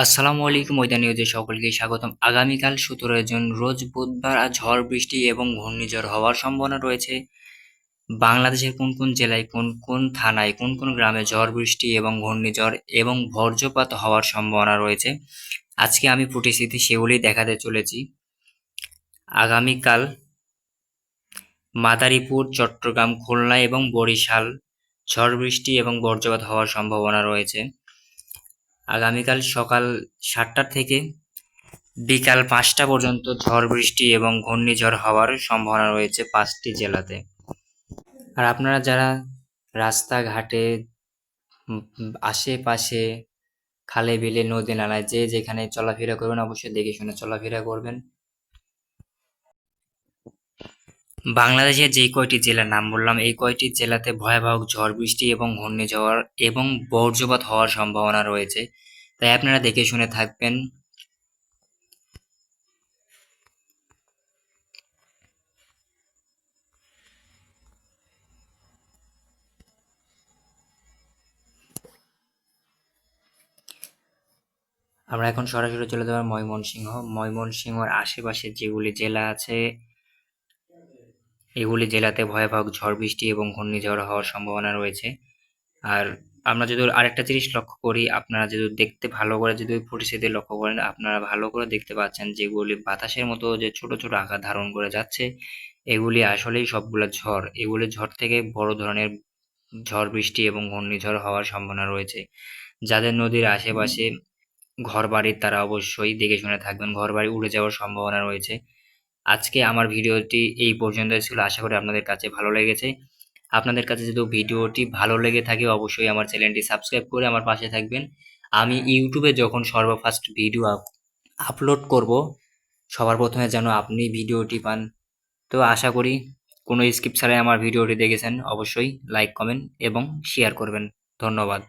আসসালামু আলাইকুম ওয়েদার নিউজে সকলকে স্বাগতম। আগামীকাল 17 জুন রোজ বুধবার আর ঝড় বৃষ্টি এবং ঘূর্ণিঝড় হওয়ার সম্ভাবনা রয়েছে। বাংলাদেশের কোন কোন জেলায় কোন কোন থানায় কোন কোন গ্রামে ঝড় বৃষ্টি এবং ঘূর্ণিঝড় এবং বজ্রপাত হওয়ার সম্ভাবনা রয়েছে আজকে আমি ফুটেস্থিতি সেগুলি দেখাতে চলেছি। আগামীকাল মাদারীপুর, চট্টগ্রাম, খুলনা এবং বরিশাল ঝড় বৃষ্টি এবং বজ্রপাত হওয়ার সম্ভাবনা রয়েছে। আগামীকাল সকাল 7টা থেকে বিকাল 5টা পর্যন্ত ঝড় বৃষ্টি এবং ঘূর্ণিঝড় হওয়ার সম্ভাবনা রয়েছে 5টি জেলাতে। আর আপনারা যারা রাস্তাঘাটে আশেপাশে খালে বিলে নদী নালায় যে যেখানে চলাফেরা করবেন অবশ্যই দেখে শুনে চলাফেরা করবেন। বাংলাদেশের যে কয়টি জেলার নাম বললাম এই কয়টি জেলাতে ভয়াবহ ঝড় বৃষ্টি এবং ঘূর্ণিঝড় এবং বজ্রপাত হওয়ার সম্ভাবনা রয়েছে, তাই আপনারা দেখে শুনে থাকবেন। আমরা এখন সরাসরি চলে যাবো ময়মনসিংহর আশেপাশে যেগুলি জেলা আছে এগুলি জেলাতে ভয়াবহ ঝড় বৃষ্টি এবং ঘূর্ণিঝড় হওয়ার সম্ভাবনা রয়েছে। আর আমরা যদি আরেকটা জিনিস লক্ষ্য করি, আপনারা যদি দেখতে ভালো করে যদি পরিস্থিতি লক্ষ্য করেন আপনারা ভালো করে দেখতে পাচ্ছেন যেগুলি বাতাসের মতো যে ছোট ছোট আকার ধারণ করে যাচ্ছে এগুলি আসলেই সবগুলো ঝড়। এগুলি ঝড় থেকে বড় ধরনের ঝড় বৃষ্টি এবং ঘূর্ণিঝড় হওয়ার সম্ভাবনা রয়েছে। যাদের নদীর আশেপাশে ঘরবাড়ি তারা অবশ্যই দেখে শুনে থাকবেন, ঘরবাড়ি উড়ে যাওয়ার সম্ভাবনা রয়েছে। আজকে আমার ভিডিওটি এই পর্যন্তই ছিল, আশা করি আপনাদের কাছে ভালো লেগেছে। আপনাদের কাছে যদি ভিডিওটি ভালো লেগে থাকে অবশ্যই আমার চ্যানেলটি সাবস্ক্রাইব করে আমার পাশে থাকবেন। আমি ইউটিউবে যখন সর্বফার্স্ট ভিডিও আপলোড করব সবার প্রথমে যেন আপনি ভিডিওটি পান। তো আশা করি কোনো স্কিপ ছাড়াই আমার ভিডিওটি দেখেছেন, অবশ্যই লাইক কমেন্ট এবং শেয়ার করবেন। ধন্যবাদ।